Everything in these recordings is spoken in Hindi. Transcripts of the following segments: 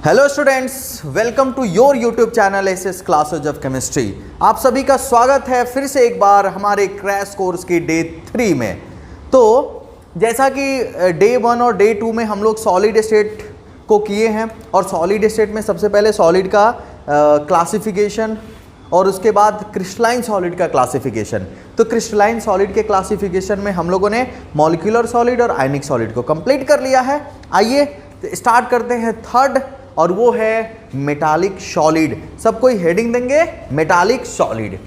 Hello students, welcome to your YouTube channel SS classes of chemistry. आप सभी का स्वागत है फिर से एक बार हमारे क्रैश कोर्स की डे 3 में। तो जैसा कि डे 1 और डे 2 में हम लोग सॉलिड स्टेट को किए हैं और सॉलिड स्टेट में सबसे पहले सॉलिड का क्लासिफिकेशन और उसके बाद क्रिस्टलाइन सॉलिड का क्लासिफिकेशन। तो क्रिस्टलाइन सॉलिड के क्लासिफिकेशन में हम लोगों ने मॉलिक्यूलर सॉलिड और आयनिक सॉलिड को कंप्लीट कर लिया है। आइए स्टार्ट करते हैं थर्ड, और वो है मेटालिक सॉलिड। सब कोई हेडिंग देंगे metallic solid.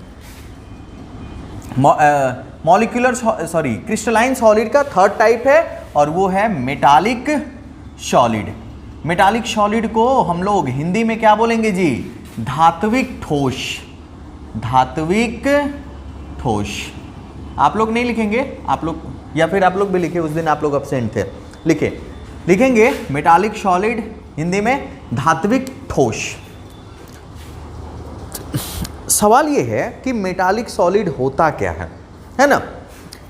Molecular sorry crystalline solid का थर्ड टाइप है और वो है मेटालिक सॉलिड। मेटालिक सॉलिड को हम लोग हिंदी में क्या बोलेंगे जी? धात्विक ठोस। धात्विक ठोस। आप लोग नहीं लिखेंगे, आप लोग या फिर आप लोग भी लिखे, उस दिन आप लोग एब्सेंट थे। लिखेंगे मेटालिक सॉलिड, हिंदी में धात्विक ठोस। सवाल ये है कि मेटालिक सॉलिड होता क्या है ना?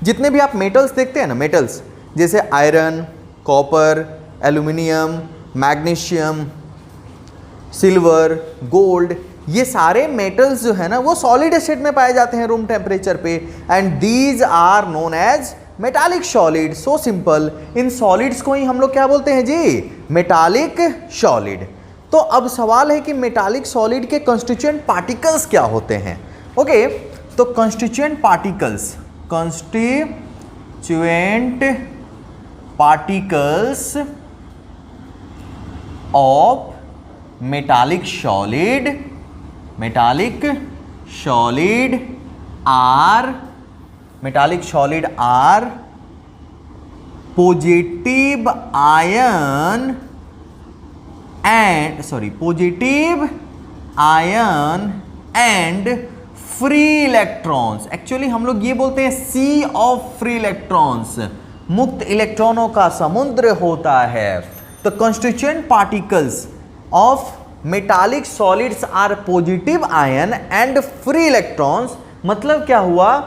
जितने भी आप मेटल्स देखते हैं ना, मेटल्स जैसे iron, copper, aluminium, magnesium, silver, gold, ये सारे मेटल्स जो है ना वो सॉलिड स्टेट में पाए जाते हैं रूम टेम्परेचर पे, and these are known as metallic solid. So simple. इन सॉलिड्स को ही हम लोग क्या बोलते हैं जी? Metallic solid. तो अब सवाल है कि मेटालिक सॉलिड के कंस्टिट्यूएंट पार्टिकल्स क्या होते हैं? ओके, तो constituent particles of metallic solid are positive ion and free electrons. Actually हम लोग ये बोलते हैं सी ऑफ फ्री इलेक्ट्रॉन्स, मुक्त इलेक्ट्रॉनों का समुद्र होता है। तो constituent particles of metallic solids are positive ion and free electrons. मतलब क्या हुआ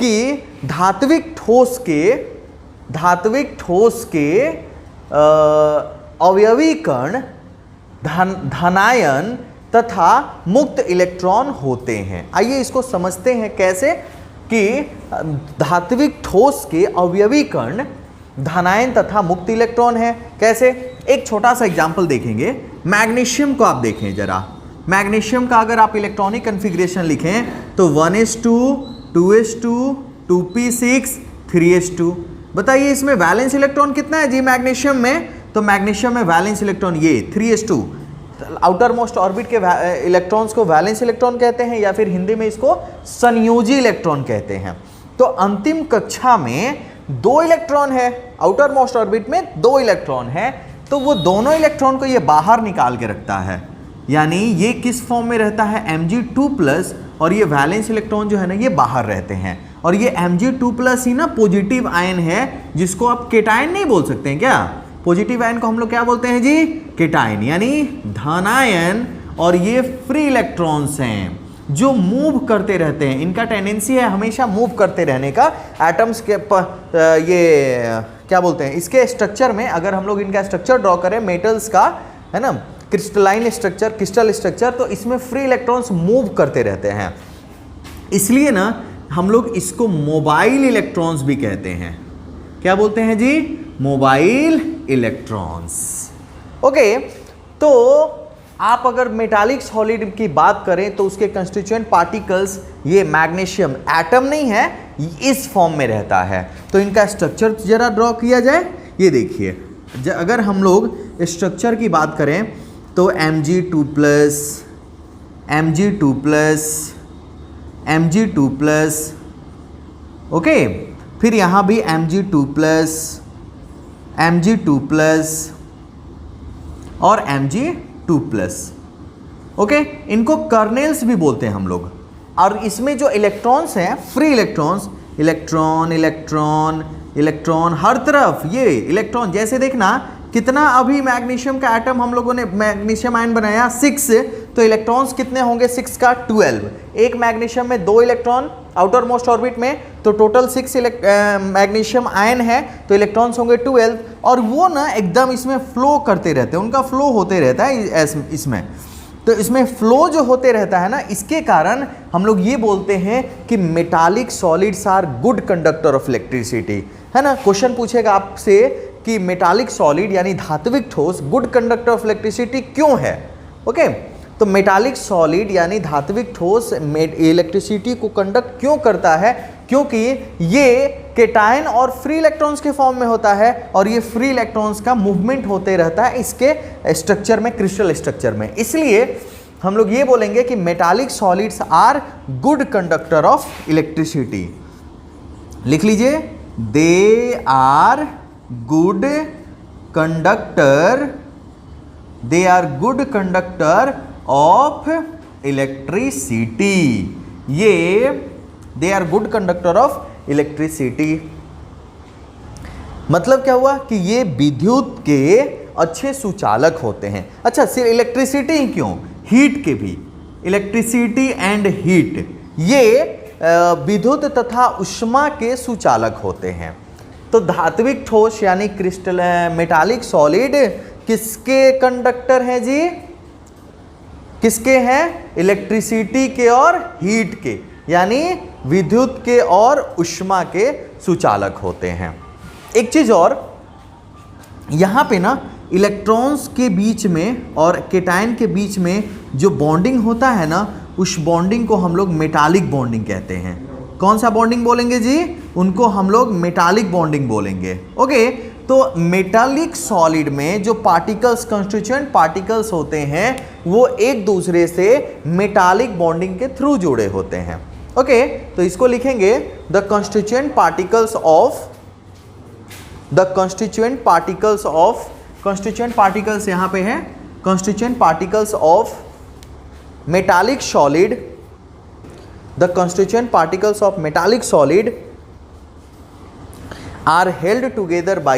कि धात्विक ठोस के अवयवी कण धनायन तथा मुक्त इलेक्ट्रॉन होते हैं। आइए इसको समझते हैं कैसे कि धात्विक ठोस के अवयवी कण धनायन तथा मुक्त इलेक्ट्रॉन है। कैसे? एक छोटा सा एग्जांपल देखेंगे। मैग्नीशियम को आप देखें जरा। मैग्नीशियम का अगर आप इलेक्ट्रॉनिक कन्फिग्रेशन लिखें तो 1s2 2s2 2p6 3s2। बताइए इसमें वैलेंस इलेक्ट्रॉन कितना है जी मैग्नीशियम में? तो मैग्नीशियम में वैलेंस इलेक्ट्रॉन ये 3s2। आउटर मोस्ट ऑर्बिट के इलेक्ट्रॉन्स को वैलेंस इलेक्ट्रॉन कहते हैं या फिर हिंदी में इसको संयोजी इलेक्ट्रॉन कहते हैं। तो अंतिम कक्षा में 2 इलेक्ट्रॉन है, आउटर मोस्ट ऑर्बिट में 2 इलेक्ट्रॉन है, तो वो दोनों इलेक्ट्रॉन को ये बाहर निकाल के रखता है। यानी ये किस फॉर्म में रहता है? Mg2+ और ये वैलेंस इलेक्ट्रॉन जो है ना ये बाहर रहते हैं। और ये Mg2+ ही ना पॉजिटिव आयन है, जिसको आप केटायन नहीं बोल सकते हैं क्या? पॉजिटिव आयन को हम लोग क्या बोलते हैं जी? केटायन, यानी धनायन। और ये फ्री इलेक्ट्रॉन्स हैं जो मूव करते रहते हैं। इनका टेंडेंसी है हमेशा मूव करते रहने का। एटम्स के ये क्या बोलते हैं, इसके स्ट्रक्चर में अगर हम लोग इनका स्ट्रक्चर ड्रॉ करें मेटल्स का, है ना, क्रिस्टलाइन स्ट्रक्चर, क्रिस्टल स्ट्रक्चर, तो इसमें फ्री इलेक्ट्रॉन्स मूव करते रहते हैं। इसलिए ना हम लोग इसको मोबाइल इलेक्ट्रॉन्स भी कहते हैं। क्या बोलते हैं जी? Mobile electrons. ओके, तो आप अगर मेटालिक सॉलिड की बात करें तो उसके कंस्टिट्यूएंट पार्टिकल्स, ये मैग्नीशियम एटम नहीं है, इस फॉर्म में रहता है। तो इनका स्ट्रक्चर जरा ड्रॉ किया जाए। ये देखिए, अगर हम लोग स्ट्रक्चर की बात करें तो Mg2+, ओके, फिर यहाँ भी Mg2+ और Mg2+, ओके। इनको कर्नेल्स भी बोलते हैं हम लोग। और इसमें जो इलेक्ट्रॉन्स हैं, फ्री इलेक्ट्रॉन्स, इलेक्ट्रॉन, हर तरफ ये इलेक्ट्रॉन, जैसे देखना कितना अभी मैग्नीशियम का एटम हम लोगों ने मैग्नीशियम आयन बनाया 6, तो इलेक्ट्रॉन्स कितने होंगे 6 का 12। एक मैग्नीशियम में 2 इलेक्ट्रॉन आउटर मोस्ट ऑर्बिट में, तो टोटल 6 मैग्नीशियम आयन है, तो इलेक्ट्रॉन्स होंगे 12। और वो ना एकदम इसमें फ्लो करते रहते हैं, उनका फ्लो होते रहता है इसमें, तो इसमें फ्लो जो होते रहता है ना, इसके कारण हम लोग ये बोलते हैं कि metallic solids are good conductor of electricity, है ना। क्वेश्चन पूछेगा आपसे कि मेटालिक सॉलिड यानी धात्विक ठोस गुड कंडक्टर ऑफ इलेक्ट्रिसिटी क्यों है, ओके। तो मेटालिक सॉलिड यानी धात्विक ठोस इलेक्ट्रिसिटी को कंडक्ट क्यों करता है, क्योंकि ये केटायन और फ्री इलेक्ट्रॉन्स के फॉर्म में होता है, और ये फ्री इलेक्ट्रॉन्स का मूवमेंट होते रहता है इसके स्ट्रक्चर में, क्रिस्टल स्ट्रक्चर में। इसलिए हम लोग ये बोलेंगे कि metallic solids are good conductor of electricity. लिख लीजिए, they are good conductor, they are good conductor of electricity. ये they are good conductor of electricity मतलब क्या हुआ कि ये विद्युत के अच्छे सुचालक होते हैं। अच्छा, सिर्फ इलेक्ट्रिसिटी ही क्यों, हीट के भी, इलेक्ट्रिसिटी एंड हीट, ये विद्युत तथा उष्मा के सुचालक होते हैं। तो धात्विक ठोस यानी क्रिस्टल मेटालिक सॉलिड किसके कंडक्टर हैं जी, किसके हैं, इलेक्ट्रिसिटी के और हीट के, यानी विद्युत के और उष्मा के सुचालक होते हैं। एक चीज और, यहां पे ना इलेक्ट्रॉन्स के बीच में और केटायन के बीच में जो बॉन्डिंग होता है ना, उस बॉन्डिंग को हम लोग मेटालिक बॉन्डिंग कहते हैं। कौन सा बॉन्डिंग बोलेंगे जी, उनको हम लोग मेटालिक बॉन्डिंग बोलेंगे, ओके। तो मेटालिक सॉलिड में जो पार्टिकल्स, कंस्टिट्यूएंट पार्टिकल्स होते हैं, वो एक दूसरे से मेटालिक बॉन्डिंग के थ्रू जुड़े होते हैं, ओके। तो इसको लिखेंगे the constituent particles of, the constituent particles of, constituent particles यहां पे है, constituent particles of metallic solid, the constituent particles of metallic solid are held together by,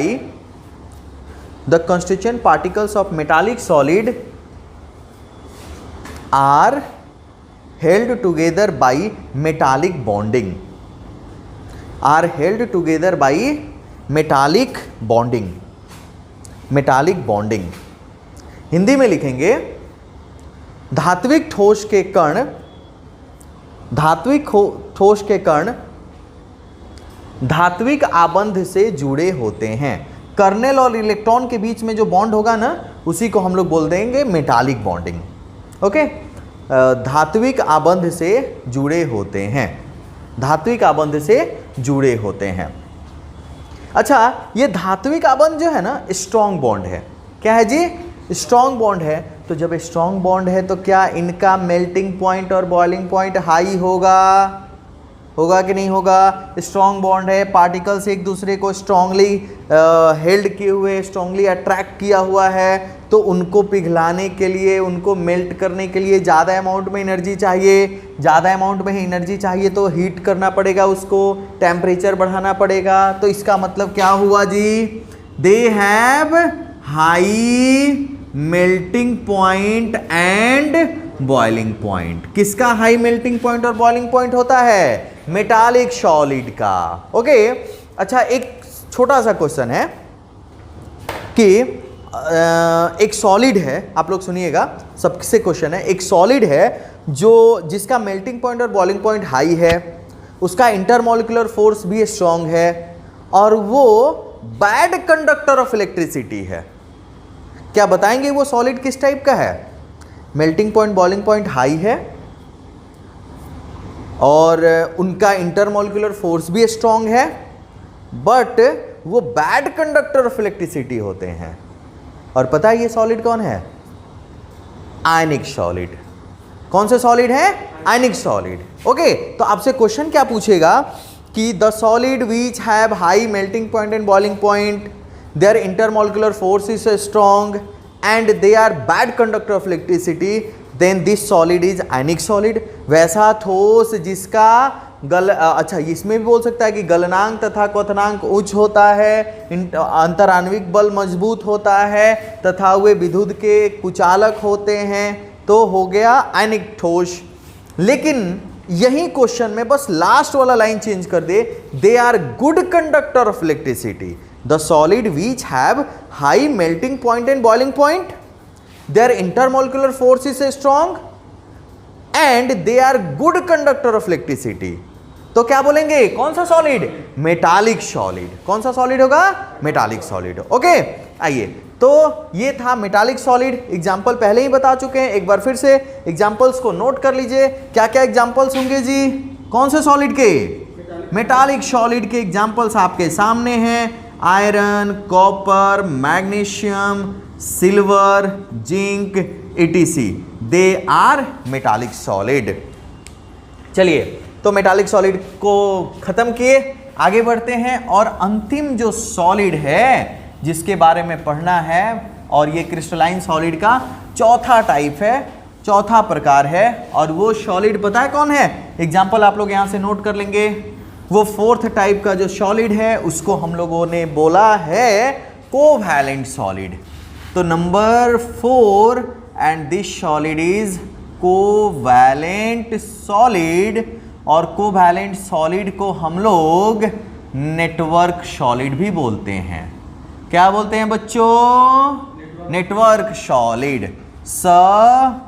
the constituent particles of metallic solid are held together by metallic bonding, are held together by metallic bonding, metallic bonding। Hindi में लिखेंगे, धात्विक ठोस के कण, धात्विक ठोस के कण धात्विक आबंध से जुड़े होते हैं। कर्नेल और इलेक्ट्रॉन के बीच में जो बॉन्ड होगा ना, उसी को हम लोग बोल देंगे मेटालिक बॉन्डिंग, ओके। धात्विक आबंध से जुड़े होते हैं, धात्विक आबंध से जुड़े होते हैं। अच्छा, ये धात्विक आबंध जो है ना, स्ट्रॉन्ग बॉन्ड है। क्या है जी, स्ट्रॉन्ग बॉन्ड है। तो जब स्ट्रॉन्ग बॉन्ड है तो क्या इनका मेल्टिंग पॉइंट और बॉइलिंग पॉइंट हाई होगा, होगा कि नहीं होगा। स्ट्रॉन्ग बॉन्ड है, पार्टिकल्स एक दूसरे को स्ट्रॉन्गली हेल्ड किए हुए, स्ट्रॉन्गली अट्रैक्ट किया हुआ है, तो उनको पिघलाने के लिए, उनको मेल्ट करने के लिए ज़्यादा अमाउंट में एनर्जी चाहिए। ज़्यादा अमाउंट में एनर्जी चाहिए तो हीट करना पड़ेगा, उसको टेम्परेचर बढ़ाना पड़ेगा। तो इसका मतलब क्या हुआ जी, they have high melting point and boiling point. किसका हाई मेल्टिंग पॉइंट और बॉइलिंग पॉइंट होता है, मेटालिक सॉलिड का, ओके। अच्छा, एक छोटा सा क्वेश्चन है कि एक सॉलिड है, आप लोग सुनिएगा, सबसे क्वेश्चन है। एक सॉलिड है जो जिसका मेल्टिंग पॉइंट और बॉइलिंग पॉइंट हाई है, उसका इंटरमॉलिक्यूलर फोर्स भी स्ट्रांग है, और वो बैड कंडक्टर ऑफ इलेक्ट्रिसिटी है। क्या बताएंगे वो सॉलिड किस टाइप का है, melting point boiling point high है और उनका इंटरमॉलिक्यूलर फोर्स भी स्ट्रांग है, बट वो बैड कंडक्टर ऑफ इलेक्ट्रिसिटी होते हैं। और पता है ये सॉलिड कौन है, आयनिक सॉलिड। कौन से सॉलिड है, आयनिक सॉलिड, ओके। तो आपसे क्वेश्चन क्या पूछेगा कि the solid which have high melting point and boiling point, their intermolecular force is strong and they are bad conductor of electricity, then this solid is ionic solid। वैसा ठोस जिसका अच्छा इसमें भी बोल सकता है कि गलनांक तथा क्वथनांक उच्च होता है, अंतराण्विक बल मजबूत होता है तथा वे विद्युत के कुचालक होते हैं, तो हो गया आयनिक ठोस। लेकिन यही क्वेश्चन में बस लास्ट वाला लाइन चेंज कर दे, they are good conductor of electricity, the solid which have high melting point and boiling point, their intermolecular force is strong and they are good conductor of electricity. तो क्या बोलेंगे, कौन सा सॉलिड, मेटालिक सॉलिड। कौन सा सॉलिड होगा, मेटालिक सॉलिड। ओके आइए, तो ये था मेटालिक सॉलिड। एग्जाम्पल पहले ही बता चुके हैं, एक बार फिर से एग्जाम्पल्स को नोट कर लीजिए। क्या क्या एग्जाम्पल्स होंगे जी, कौन से सॉलिड के, मेटालिक सॉलिड के एग्जाम्पल्स आपके सामने हैं, iron, copper, magnesium, silver, zinc, etc. They are metallic solid. चलिए, तो मेटालिक सॉलिड को खत्म किए, आगे बढ़ते हैं और अंतिम जो सॉलिड है जिसके बारे में पढ़ना है, और ये क्रिस्टलाइन सॉलिड का चौथा टाइप है, चौथा प्रकार है, और वो सॉलिड पता है कौन है, एग्जाम्पल आप लोग यहां से नोट कर लेंगे। वो फोर्थ टाइप का जो सॉलिड है उसको हम लोगों ने बोला है कोवैलेंट सॉलिड। तो number 4 and this solid is covalent solid, और कोवैलेंट सॉलिड को हम लोग नेटवर्क सॉलिड भी बोलते हैं। क्या बोलते हैं बच्चों, नेटवर्क सॉलिड। सहसंयोजन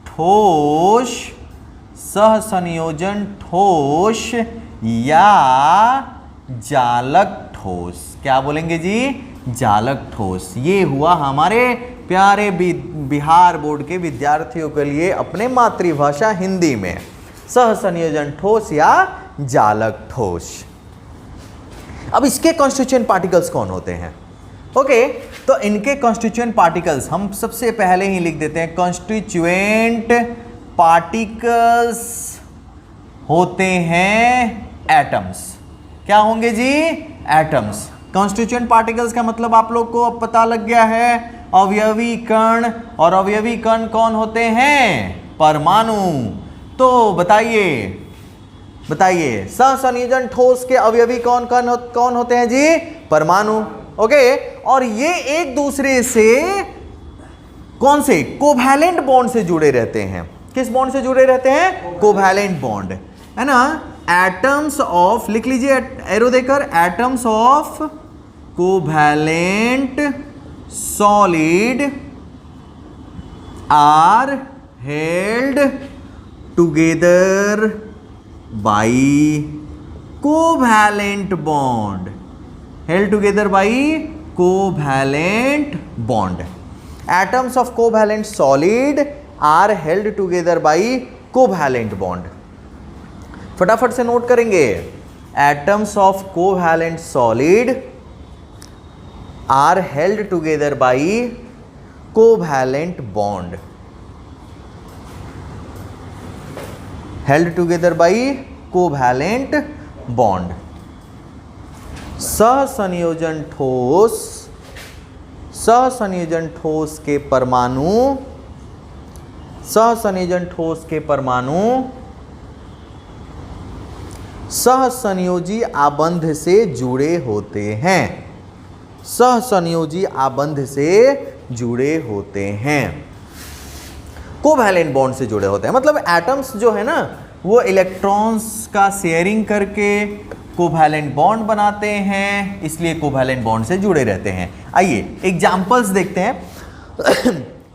ठोस, सहसंयोजन ठोस या जालक ठोस। क्या बोलेंगे जी, जालक ठोस। ये हुआ हमारे प्यारे बिहार बोर्ड के विद्यार्थियों के लिए अपने मातृभाषा हिंदी में, सहसंयोजन ठोस या जालक ठोस। अब इसके कॉन्स्टिट्यूएंट पार्टिकल्स कौन होते हैं, ओके तो इनके कॉन्स्टिट्यूएंट पार्टिकल्स हम सबसे पहले ही लिख देते हैं। कॉन्स्टिट्यूएंट पार्टिकल्स होते हैं एटम्स। क्या होंगे जी, एटम्स। कॉन्स्टिट्यूएंट पार्टिकल्स का मतलब आप लोग को अब पता लग गया है, अवयवी कण, और अवयवी कण कौन होते हैं, परमाणु। तो बताइए बताइए, सहसंयोजन ठोस के अवयवी कौन कौन होते हैं जी, परमाणु। ओके, और ये एक दूसरे से कौन से, कोवैलेंट बॉन्ड से जुड़े रहते हैं। किस बॉन्ड से जुड़े रहते हैं, कोवैलेंट बॉन्ड, है ना। एटम्स ऑफ, लिख लीजिए एरो देकर, atoms of covalent solid are held together by covalent bond, held together by covalent bond. Atoms of covalent solid are held together by covalent bond. फटाफट से नोट करेंगे, atoms of covalent solid are held together by covalent bond. Held together by covalent bond. सहसंयोजन ठोस, सहसंयोजन ठोस के परमाणु, सहसंयोजन ठोस के परमाणु सहसंयोजी आबंध से जुड़े होते हैं, सहसंयोजी आबंध से जुड़े होते हैं, कोवैलेंट बॉन्ड से जुड़े होते हैं। मतलब एटम्स जो है ना, वो इलेक्ट्रॉन्स का शेयरिंग करके कोवैलेंट बॉन्ड बनाते हैं, इसलिए कोवैलेंट बॉन्ड से जुड़े रहते हैं। आइए एग्जांपल्स देखते हैं।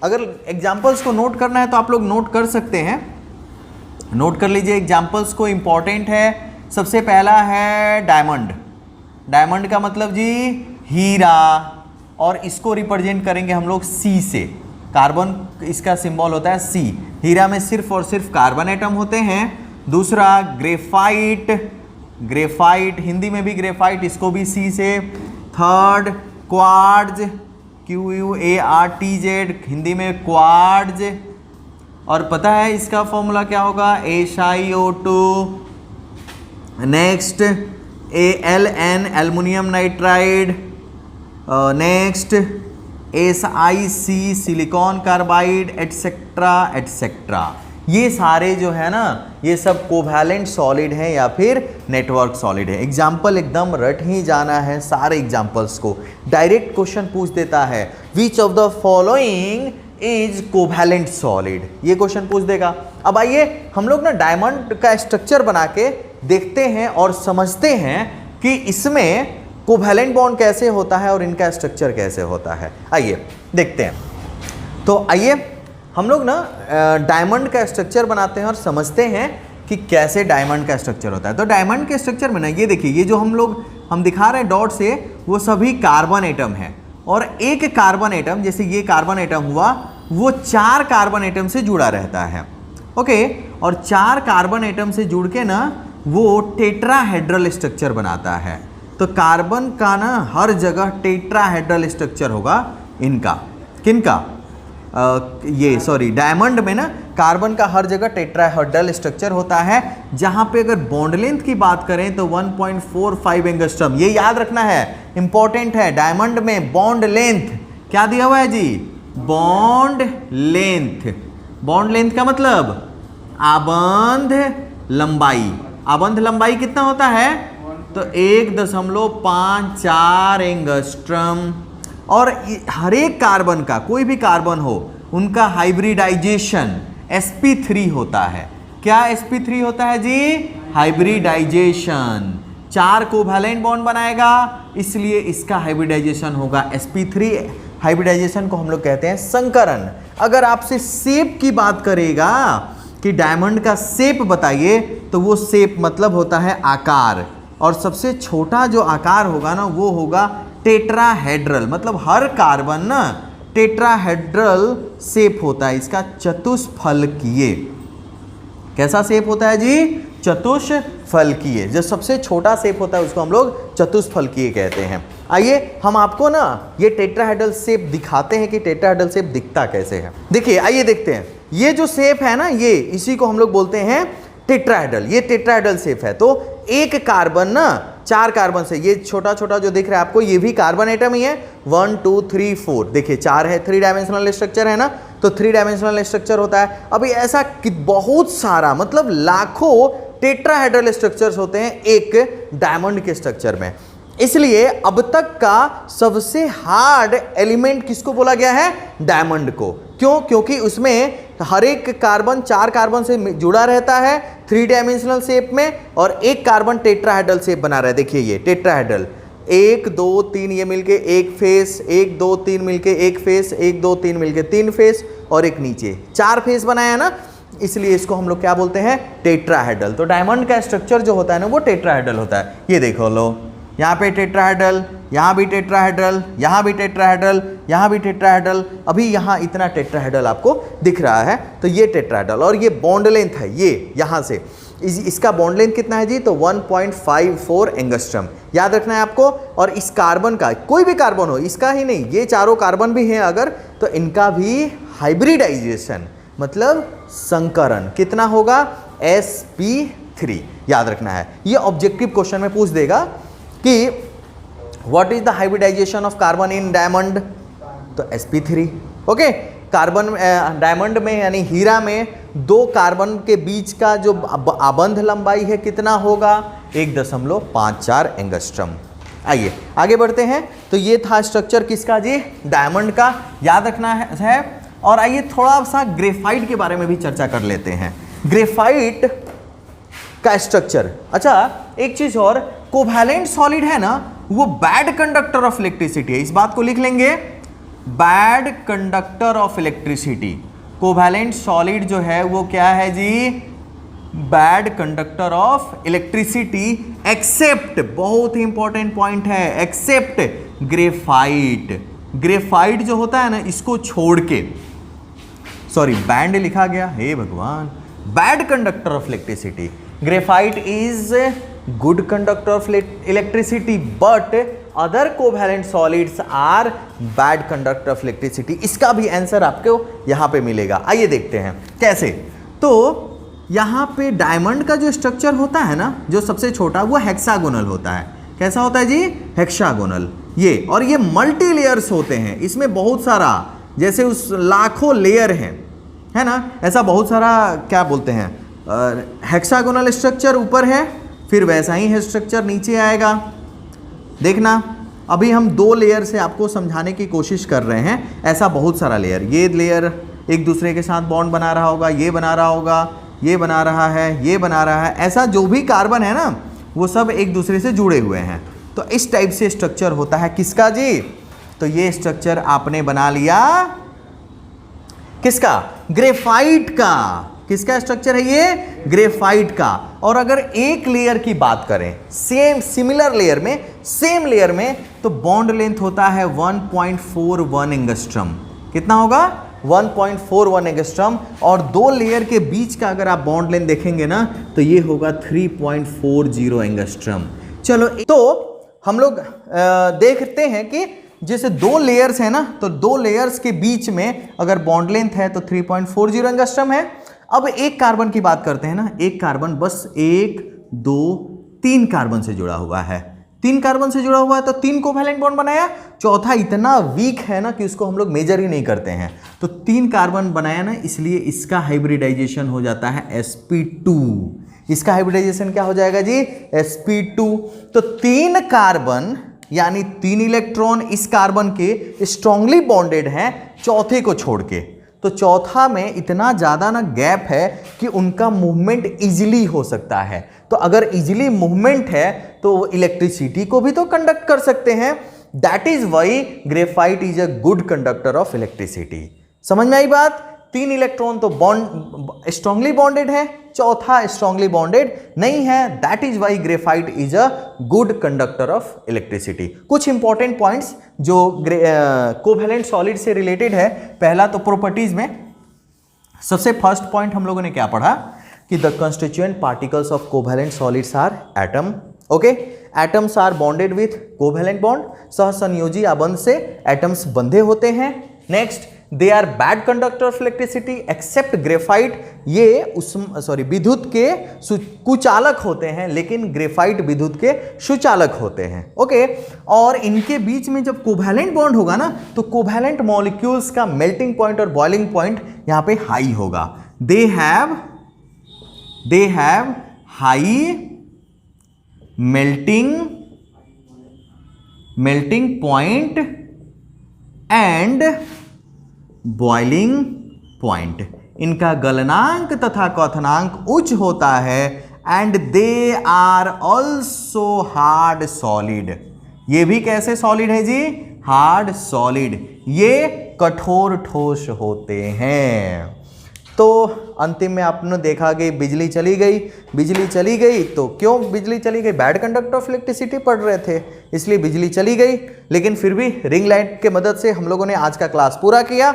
अगर एग्जांपल्स को नोट करना है तो आप लोग नोट कर सकते हैं, नोट कर लीजिए एग्जांपल्स को, इंपॉर्टेंट है। सबसे पहला है डायमंड। डायमंड का मतलब जी हीरा, और इसको रिप्रेजेंट करेंगे हम लोग सी से। कार्बन इसका सिंबल होता है सी। हीरा में सिर्फ और सिर्फ कार्बन एटम होते हैं। दूसरा ग्रेफाइट, ग्रेफाइट हिंदी में भी ग्रेफाइट, इसको भी सी से। थर्ड क्वार्ट्ज, QUARTZ, हिंदी में क्वार्ट्ज, और पता है इसका फॉर्मूला क्या होगा, SiO2। Next AlN, aluminium nitride. Next SiC, silicon carbide, etcetera etcetera. ये सारे जो है ना, ये सब कोवैलेंट सॉलिड हैं या फिर नेटवर्क सॉलिड है। एग्जाम्पल एकदम रट ही जाना है सारे एग्जाम्पल्स को। डायरेक्ट क्वेश्चन पूछ देता है which of the following is covalent solid, ये क्वेश्चन पूछ देगा। अब आइए हम लोग ना डायमंड का स्ट्रक्चर बना के देखते हैं और समझते हैं कि इसमें कोवैलेंट बॉन्ड कैसे होता है और इनका स्ट्रक्चर कैसे होता है। आइए देखते हैं। तो आइए हम लोग ना डायमंड का स्ट्रक्चर बनाते हैं और समझते हैं कि कैसे डायमंड का स्ट्रक्चर होता है। तो डायमंड के स्ट्रक्चर में ना ये देखिए, ये जो हम दिखा रहे हैं डॉट से, वो सभी कार्बन एटम है। और एक कार्बन एटम, जैसे ये कार्बन एटम हुआ, वो 4 कार्बन एटम से जुड़ा रहता है। ओके, और 4 कार्बन एटम से जुड़ के ना वो टेट्राहेड्रल स्ट्रक्चर बनाता है। तो कार्बन का ना हर जगह टेट्राहेड्रल स्ट्रक्चर होगा इनका। किनका? डायमंड में ना कार्बन का हर जगह टेट्राहेड्रल स्ट्रक्चर होता है। जहां पे अगर बॉन्ड लेंथ की बात करें तो 1.45 एंगस्ट्रम, ये याद रखना है, इंपॉर्टेंट है। डायमंड में बॉन्ड लेंथ क्या दिया हुआ है जी? Bond length. बॉन्ड लेंथ का मतलब आबंध लंबाई। आबंध लंबाई कितना होता है? तो 1.54 एंगस्ट्रम। और हर एक कार्बन का, कोई भी कार्बन हो, उनका हाइब्रिडाइजेशन sp3 होता है। क्या sp3 होता है जी? हाइब्रिडाइजेशन। 4 कोवैलेंट बॉन्ड बनाएगा, इसलिए इसका हाइब्रिडाइजेशन होगा sp3। हाइब्रिडाइजेशन को हम लोग कहते हैं संकरण। अगर आपसे शेप की बात करेगा कि डायमंड का शेप बताइए, तो वो शेप मतलब होता है आकार। और सबसे छोटा जो आकार होगा ना, वो होगा टेट्राहेड्रल। मतलब हर कार्बन ना टेट्राहेड्रल शेप होता है इसका, चतुष्फलकीय। कैसा शेप होता है जी? चतुष्फलकीय। जो सबसे छोटा शेप होता है उसको हम लोग चतुष्फलकीय कहते हैं। आइए हम आपको ना ये टेट्राहेड्रल शेप दिखाते हैं कि टेट्राहेड्रल शेप दिखता कैसे है। देखिए, आइए देखते हैं। ये जो शेप है ना, ये इसी को हम लोग बोलते हैं टेट्राहेड्रल। ये टेट्राहेड्रल शेप है। तो एक कार्बन ना 4 कार्बन से, ये छोटा छोटा जो दिख रहा है आपको, ये भी कार्बन एटम ही है। 1 2 3 4, देखिए 4 है, 3 डायमेंशनल स्ट्रक्चर है ना, तो 3 डायमेंशनल स्ट्रक्चर होता है। अभी ऐसा कि बहुत सारा, मतलब लाखों टेट्राहेड्रल स्ट्रक्चर्स होते हैं एक डायमंड के स्ट्रक्चर में। इसलिए अब तक का सबसे हार्ड एलिमेंट किसको बोला गया है? डायमंड को। क्यों? क्योंकि उसमें हर एक कार्बन 4 कार्बन से जुड़ा रहता है 3 डायमेंशनल शेप में, और एक कार्बन टेट्राहेड्रल शेप बना रहा है। देखिए ये टेट्राहेड्रल, 1 2 3 ये मिलके एक फेस, 1 2 3 मिलके एक फेस, 1 2 3 मिलके 3 फेस, और एक नीचे 4 फेस बनाया है ना, इसलिए इसको हम लोग क्या बोलते हैं? टेट्राहेड्रल। तो डायमंड का स्ट्रक्चर जो होता है ना, वो टेट्राहेड्रल होता है। ये देखो लो, यहाँ पे टेट्राहेड्रल, यहाँ भी टेट्राहेड्रल, यहाँ भी टेट्राहेड्रल, यहाँ भी टेट्राहेड्रल, अभी यहाँ इतना टेट्राहेड्रल आपको दिख रहा है। तो ये टेट्राहेड्रल, और ये बॉन्ड लेंथ है, ये यहाँ से इसका बॉन्ड लेंथ कितना है जी? तो 1.54 एंगस्ट्रम। याद रखना है आपको। और इस कार्बन का, कोई भी कार्बन हो, इसका ही नहीं, ये चारों कार्बन भी हैं अगर, तो इनका भी हाइब्रिडाइजेशन मतलब संकरण कितना होगा? sp3। याद रखना है। ये ऑब्जेक्टिव क्वेश्चन में पूछ देगा कि what is the hybridization of carbon in diamond? तो sp3। ओके, कार्बन डायमंड में यानी हीरा में 2 कार्बन के बीच का जो आबंध लंबाई है कितना होगा? 1.54 एंगस्ट्रम। आइए आगे बढ़ते हैं। तो ये था स्ट्रक्चर किसका जी? डायमंड का। याद रखना है। और आइए थोड़ा सा ग्रेफाइट के बारे में भी चर्चा कर लेते हैं। ग्रेफाइट का स्ट्रक्चर। अच्छा, एक चीज और, कोवैलेंट सॉलिड है ना, वो बैड कंडक्टर ऑफ इलेक्ट्रिसिटी है। इस बात को लिख लेंगे, bad conductor of electricity. Covalent solid जो है वो क्या है जी? Bad conductor of electricity, except, बहुत ही इंपॉर्टेंट पॉइंट है, एक्सेप्ट ग्रेफाइट। ग्रेफाइट जो होता है ना, इसको छोड़ के, सॉरी बैंड लिखा गया, हे भगवान, bad conductor of electricity. Graphite is good conductor of electricity, but other covalent solids are bad conductor of electricity. इसका भी आंसर आपको यहां पे मिलेगा। आइए देखते हैं कैसे। तो यहां पे डायमंड का जो स्ट्रक्चर होता है ना, जो सबसे छोटा, वो हेक्सागोनल होता है। कैसा होता है जी? हेक्सागोनल। ये, और ये मल्टी लेयर्स होते हैं, इसमें बहुत सारा, जैसे उस लाखों लेयर हैं, है ना। ऐसा बहुत सारा क्या बोलते हैं हेक्सागोनल स्ट्रक्चर ऊपर है, फिर वैसा ही है स्ट्रक्चर नीचे आएगा। देखना अभी हम 2 लेयर से आपको समझाने की कोशिश कर रहे हैं, ऐसा बहुत सारा लेयर, ये लेयर एक दूसरे के साथ बॉन्ड बना रहा होगा, ये बना रहा होगा, ये बना रहा है, ये बना रहा है, ऐसा जो भी कार्बन है ना वो सब एक दूसरे से जुड़े हुए हैं। तो इस टाइप से स्ट्रक्चर होता है किसका जी, तो ये स्ट्रक्चर आपने बना लिया किसका, ग्रेफाइट का। किसका स्ट्रक्चर है ये, ग्रेफाइट का। और अगर एक लेयर की बात करें सिमिलर लेयर में, सेम लेयर में, तो बॉन्ड लेंथ होता है 1.41 एंगस्ट्रम। कितना होगा, 1.41 एंगस्ट्रम। और 2 लेयर के बीच का अगर आप बॉन्ड लेंथ देखेंगे ना तो ये होगा 3.40 एंगस्ट्रम। चलो तो हम लोग देखते हैं कि जैसे 2 लेयर्स है ना, तो 2 लेयर्स के बीच में अगर बॉन्ड लेंथ है तो 3.40 एंगस्ट्रम है। अब एक कार्बन की बात करते हैं ना, एक कार्बन बस 1 2 3 कार्बन से जुड़ा हुआ है, 3 कार्बन से जुड़ा हुआ है तो 3 कोवैलेंट बॉन्ड बनाया, चौथा इतना वीक है ना कि उसको हम लोग मेजर ही नहीं करते हैं, तो 3 कार्बन बनाया ना, इसलिए इसका हाइब्रिडाइजेशन हो जाता है sp2। इसका हाइब्रिडाइजेशन क्या हो जाएगा जी, sp2। तो 3 कार्बन यानी 3 इलेक्ट्रॉन इस कार्बन के स्ट्रांगली बॉन्डेड हैं चौथे को छोड़ के। तो चौथा में इतना ज़्यादा ना गैप है कि उनका मूवमेंट इजीली हो सकता है। तो अगर इजीली मूवमेंट है तो इलेक्ट्रिसिटी को भी तो कंडक्ट कर सकते हैं। That is why graphite is a good conductor of electricity. समझ में आई बात। 3 इलेक्ट्रॉन तो बॉन्ड स्ट्रांगली बॉन्डेड है, चौथा स्ट्रांगली बॉन्डेड नहीं है। That is why graphite is a good conductor of electricity. कुछ इंपॉर्टेंट पॉइंट्स जो कोवैलेंट सॉलिड से रिलेटेड है। पहला तो प्रॉपर्टीज में सबसे फर्स्ट पॉइंट हम लोगों ने क्या पढ़ा कि the constituent particles of covalent solids are atom. Okay, atoms are bonded with covalent bond, सहसंयोजी आबंध से एटम्स बंधे होते हैं। Next, they are bad conductor of electricity except graphite. ये विद्युत के कुचालक होते हैं, लेकिन ग्रेफाइट विद्युत के सुचालक होते हैं। ओके, और इनके बीच में जब कोवैलेंट बॉन्ड होगा ना तो कोवैलेंट मॉलिक्यूल्स का मेल्टिंग पॉइंट और बॉइलिंग पॉइंट यहां पे हाई होगा। They have high melting point and boiling point. इनका गलनांक तथा क्वथनांक उच्च होता है। And they are also hard solid. ये भी कैसे सॉलिड है जी, हार्ड सॉलिड। ये कठोर ठोस होते हैं। तो अंतिम में आपने देखा कि बिजली चली गई तो क्यों बिजली चली गई, बैड कंडक्टर ऑफ इलेक्ट्रिसिटी पढ़ रहे थे इसलिए बिजली चली गई। लेकिन फिर भी रिंग लाइट के मदद से हम लोगों ने आज का क्लास पूरा किया।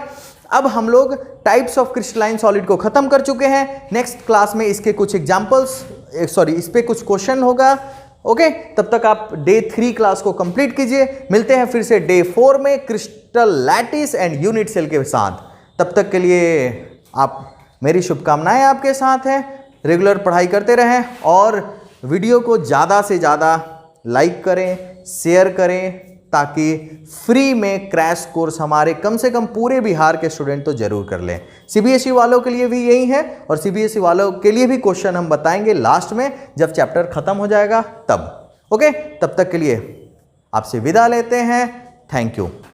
अब हम लोग टाइप्स ऑफ क्रिस्टलाइन सॉलिड को खत्म कर चुके हैं। नेक्स्ट क्लास में इसके कुछ एग्जाम्पल्स इस पे कुछ क्वेश्चन होगा। ओके, तब तक आप डे 3 क्लास को कंप्लीट कीजिए। मिलते हैं फिर से डे 4 में crystal lattice and unit cell के साथ। तब तक के लिए आप, मेरी शुभकामनाएं आपके साथ हैं। रेगुलर पढ़ाई करते रहें और वीडियो को ज़्यादा से ज़्यादा लाइक करें, शेयर करें, ताकि फ्री में क्रैश कोर्स हमारे कम से कम पूरे बिहार के स्टूडेंट तो जरूर कर लें। सीबीएसई वालों के लिए भी यही है और सीबीएसई वालों के लिए भी क्वेश्चन हम बताएंगे लास्ट में जब चैप्टर खत्म हो जाएगा तब। ओके, तब तक के लिए आपसे विदा लेते हैं। Thank you.